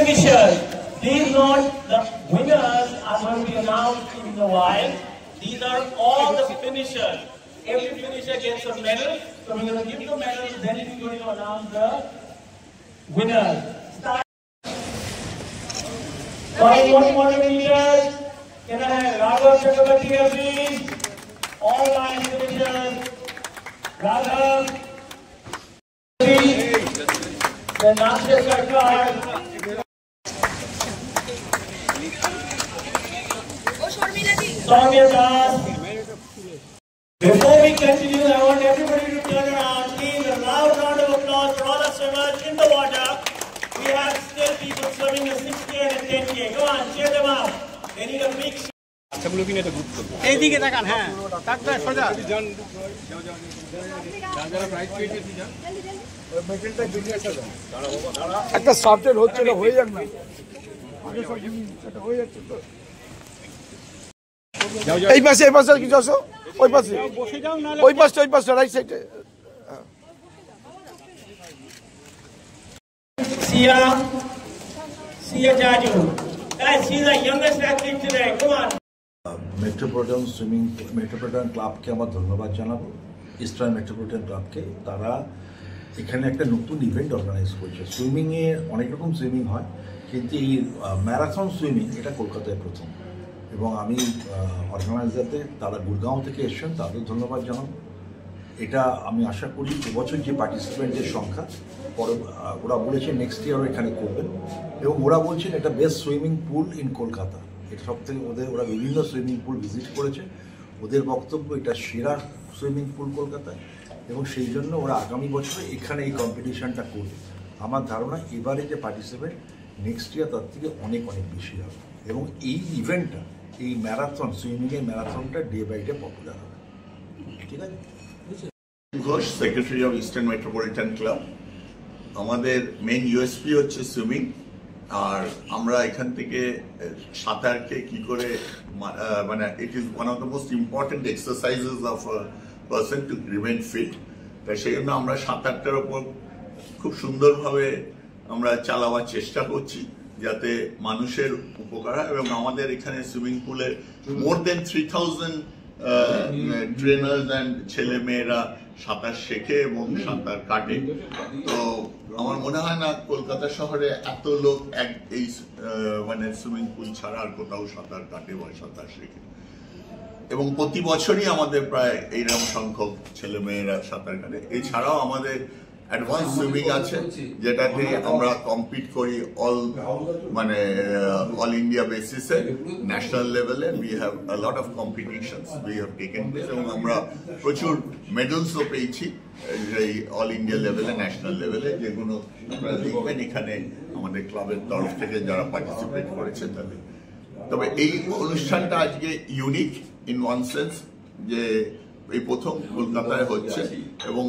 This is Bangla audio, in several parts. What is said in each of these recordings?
finishers. These not the winners are going to be announced in a while. These are all the finishers. Every finisher gets a medal. So we're going to give the medals, then we're going to announce the winners. Start. 100 meters. Can I have Raghav Chakrabarti here, please? All line finishers. Raghav. Then Nashya Sarkar. Soumya Das. Before we continue, I want everybody to turn around. Please, a loud round of applause for all the swimmers in the water. We have still people swimming the 6K and the 10K. Come on, cheer them up. They need a big shot. I'm looking at the group. এইদিকে তাকান হ্যাঁ তাকটা সোজা একটা সাবজেক্ট হচ্ছে না হয়ে যাক না হয়ে যাচ্ছে তো এই পাশে কিছু আসো ওই পাশে রাইট সাইডে Sia Jaju. Guys, she's the youngest athlete today. Come on. Metropolitan ক্লাবকে আমার ধন্যবাদ জানাবো, ইস্টার্ন মেট্রোপলিটন ক্লাবকে। তারা এখানে একটা নতুন ইভেন্ট অর্গানাইজ করছে। সুইমিংয়ে অনেক রকম সুইমিং হয়, কিন্তু এই ম্যারাথন সুইমিং এটা কলকাতায় প্রথম। এবং আমি অর্গানাইজারদের, তারা গুরগাঁও থেকে এসছেন, তাদের ধন্যবাদ জানাবো। এটা আমি আশা করি এবছর যে পার্টিসিপেন্টের সংখ্যা পরে ওরা বলেছে নেক্সট ইয়ারও এখানে করবেন। এবং ওরা বলছেন এটা best swimming pool in Kolkata. এটা সব থেকে ওরা বিভিন্ন সুইমিং পুল ভিজিট করেছে, ওদের বক্তব্য এটা সেরা সুইমিং পুল কলকাতায়। এবং সেই জন্য ওরা আগামী বছরে এখানে এই কম্পিটিশানটা করবে। আমার ধারণা এবারে যে পার্টিসিপেন্ট নেক্সট ইয়ার তার থেকে অনেক বেশি হবে। এবং এই ইভেন্টটা, এই ম্যারাথন, সুইমিংয়ের ম্যারাথনটা ডে বাই ডে পপুলার হবে। ঠিক আছে। Ghosh, secretary of Eastern Metropolitan Club. আমাদের মেইন ইউএসপি হচ্ছে সুইমিং। আর আমরা এখান থেকে সাঁতারকে কি করে মানে it is one of the most important exercises of a person to remain fit. তাই সেই জন্য আমরা সাঁতারটার উপর খুব সুন্দরভাবে আমরা চালাবার চেষ্টা করছি, যাতে মানুষের উপকার হয়। এবং আমাদের এখানে সুইমিং পুলে মোর দেন 3000 ট্রেনার্স অ্যান্ড ছেলে মেয়েরা সাঁতার শেখে এবং সাঁতার কাটে। তো আমার মনে হয় না কলকাতা শহরে এত লোক এই মানে সুইমিং পুল ছাড়া আর কোথাও সাঁতার কাটে বা সাঁতার শেখে। এবং প্রতি বছরই আমাদের প্রায় এইরকম সংখ্যক ছেলে মেয়েরা সাঁতার কাটে। এছাড়াও আমাদের অ্যাডভান্স সুইমিং আছে, যেটাতে আমরা কম্পিট করি অল ইন্ডিয়া বেসিসে, ন্যাশনাল লেভেলে। We have a lot of competitions we have taken place, এবং আমরা প্রচুর মেডেলসও পেয়েছি এই অল ইন্ডিয়া লেভেলে, ন্যাশনাল লেভেলে, যেগুলো আপনারা দেখবেন এখানে আমাদের ক্লাবের তরফ থেকে যারা পার্টিসিপেট করেছে তাদের। তবে এই অনুষ্ঠানটা আজকে ইউনিক ইন ওয়ান সেন্স, যে এই প্রথম কলকাতায় হচ্ছে। এবং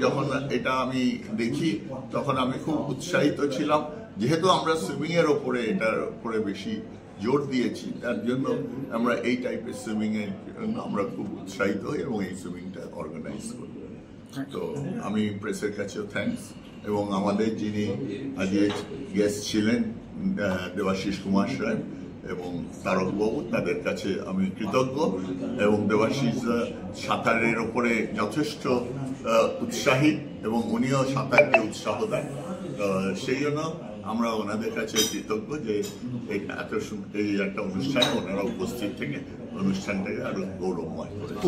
যখন এটা আমি দেখি তখন আমি খুব উৎসাহিত ছিলাম, যেহেতু আমরা সুইমিং এর ওপরে এটার উপরে বেশি জোর দিয়েছি, তার জন্য আমরা এই টাইপের সুইমিং এর জন্য আমরা খুব উৎসাহিত হই এবং এই সুইমিংটা অর্গানাইজ করি। তো আমি প্রেসের কাছেও থ্যাঙ্কস, এবং আমাদের যিনি আজকে গেস্ট ছিলেন দেবাশিস কুমার সাহেব এবং তারকবাবু, তাদের কাছে আমি কৃতজ্ঞ। এবং দেবাশিস সাঁতারের ওপরে যথেষ্ট উৎসাহী, এবং উনিও সাঁতারকে উৎসাহ দেন। সেই জন্য আমরা ওনাদের কাছে কৃতজ্ঞ যে এই একটা অনুষ্ঠানে ওনারা উপস্থিত থেকে অনুষ্ঠানটাকে আরো গৌরবময় করেছে।